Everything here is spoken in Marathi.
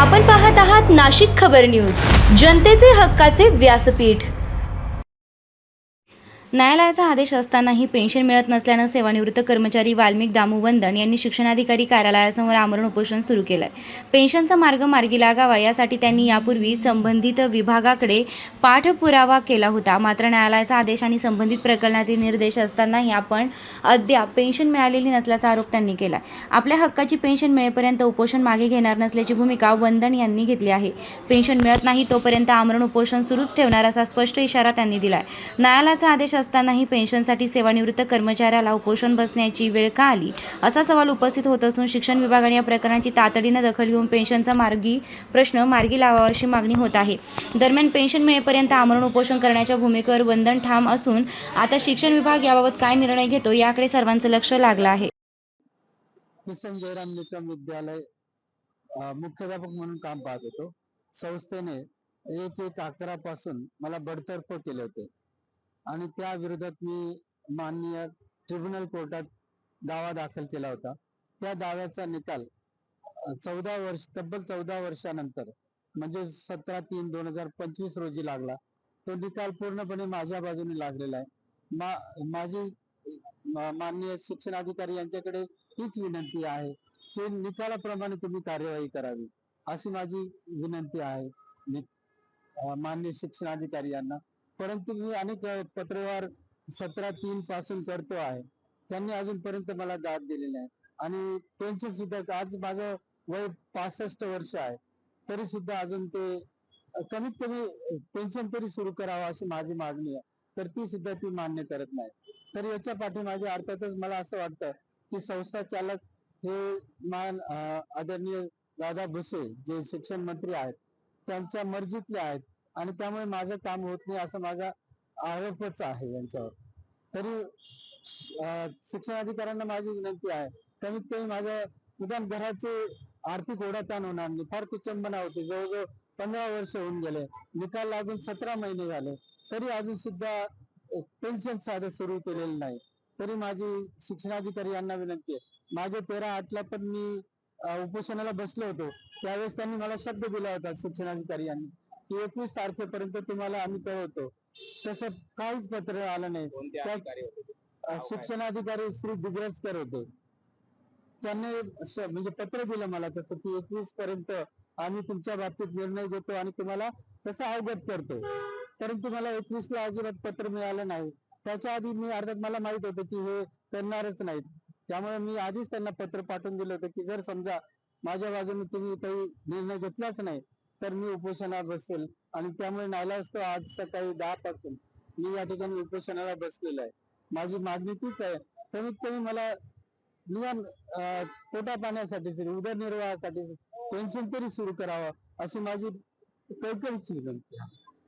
आपण पाहत आहात नाशिक खबर न्यूज, जनतेचे हक्काचे व्यासपीठ। न्यायालयाचा आदेश असतानाही पेन्शन मिळत नसल्यानं सेवानिवृत्त कर्मचारी वाल्मिक दामू वंदन यांनी शिक्षणाधिकारी कार्यालयासमोर आमरण उपोषण सुरू केलंय। पेन्शनचा मार्ग मार्गी लागावा यासाठी त्यांनी यापूर्वी संबंधित विभागाकडे पाठपुरावा केला होता। मात्र न्यायालयाचा आदेश आणि संबंधित प्रकरणातील निर्देश असतानाही आपण अद्याप पेन्शन मिळालेली नसल्याचा आरोप त्यांनी केला। आपल्या हक्काची पेन्शन मिळेपर्यंत उपोषण मागे घेणार नसल्याची भूमिका वंदन यांनी घेतली आहे। पेन्शन मिळत नाही तोपर्यंत आमरण उपोषण सुरूच ठेवणार असा स्पष्ट इशारा त्यांनी दिलाय। न्यायालयाचा आदेश असतानाही पेन्शनसाठी सेवानिवृत्त कर्मचाऱ्याला उपोषण बसण्याची वेळ का आली, असा सवाल उपस्थित होत असून शिक्षण विभागाने या प्रकरणाची तातडीने दखल घेऊन पेन्शनचा प्रश्न मार्गी लावावा अशी मागणी होत आहे। दरम्यान पेन्शन मिळेपर्यंत आमरण उपोषण करण्याच्या भूमिकेवर वंदन ठाम असून आता शिक्षण विभाग याबाबत काय निर्णय घेतो याकडे सर्वांचं लक्ष लागलं आहे। किसन जयराम निकम विद्यालय मुख्याध्यापक म्हणून काम पाहत होतो। संस्थेने 1/11 पासून मला बडतर्फ केले होते आणि त्या विरोधात मी माननीय ट्रिब्युनल कोर्टात दावा दाखल केला होता। त्या दाव्याचा निकाल तब्बल 14 वर्षानंतर म्हणजे 17/3/2025 रोजी लागला। तो निकाल पूर्णपणे माझ्या बाजूने लागलेला आहे। माझी माननीय शिक्षणाधिकारी यांच्याकडे हीच विनंती आहे की निकालाप्रमाणे तुम्ही कार्यवाही करावी, अशी माझी विनंती आहे माननीय शिक्षणाधिकारी यांना। परंतु मी अनेक पत्रव्यवहार 17/3 पासून करतो आहे, त्यांनी अजूनपर्यंत मला दाद दिली नाही आणि पेन्शन सुद्धा आज माझं वय 65 वर्ष आहे, तरी सुद्धा अजून ते कमीत कमी पेन्शन तरी सुरू करावं अशी माझी मागणी आहे, तर ती सुद्धा ती मान्य करत नाही। तर याच्या पाठीमागे अर्थातच मला असं वाटतं की संस्था चालक हे आदरणीय दादा भुसे जे शिक्षण मंत्री आहेत त्यांच्या मर्जीतले आहेत आणि त्यामुळे माझं काम होत नाही असं माझा आरोपच आहे यांच्यावर। तरी शिक्षणाधिकाऱ्यांना माझी विनंती आहे, कमीत कमी माझ्या निदान घराचे आर्थिक ओढाताण होणार नाही, फार कुचंबना होती। जवळजवळ 15 वर्ष होऊन गेले, निकाल लागून 17 महिने झाले, तरी अजून सुद्धा पेन्शन साधं सुरू केलेलं नाही। तरी माझी शिक्षणाधिकारी यांना विनंती आहे, माझे 13/8 पण मी उपोषणाला बसलो होतो, त्यावेळेस त्यांनी मला शब्द दिला होता शिक्षणाधिकारी यांनी की 21 तारखेपर्यंत तुम्हाला आम्ही कळवतो, तसं काहीच पत्र आलं नाही। शिक्षणाधिकारी श्री दिग्रसकर होते, त्यांनी म्हणजे पत्र दिलं मला तसं की 21 पर्यंत आम्ही तुमच्या बाबतीत निर्णय घेतो आणि तुम्हाला तसं अवगत करतो, परंतु मला 21 ला अजिबात पत्र मिळालं नाही। त्याच्या आधी मी अर्थात मला माहित होतं की हे करणारच नाहीत, त्यामुळे मी आधीच त्यांना पत्र पाठवून दिलं होतं की जर समजा माझ्या बाजूने तुम्ही काही निर्णय घेतलाच नाही तर मी उपोषणाला बसेल। आणि त्यामुळे नाईलाजास्तव आज सकाळी 10 पासून मी या ठिकाणी उपोषणाला बसलेलो आहे। माझी मागणी तीच आहे, कमीत कमी मला निदान पोटा पाण्यासाठी उदरनिर्वाहासाठी पेन्शन तरी सुरू करावं अशी माझी कळकळीची विनंती आहे।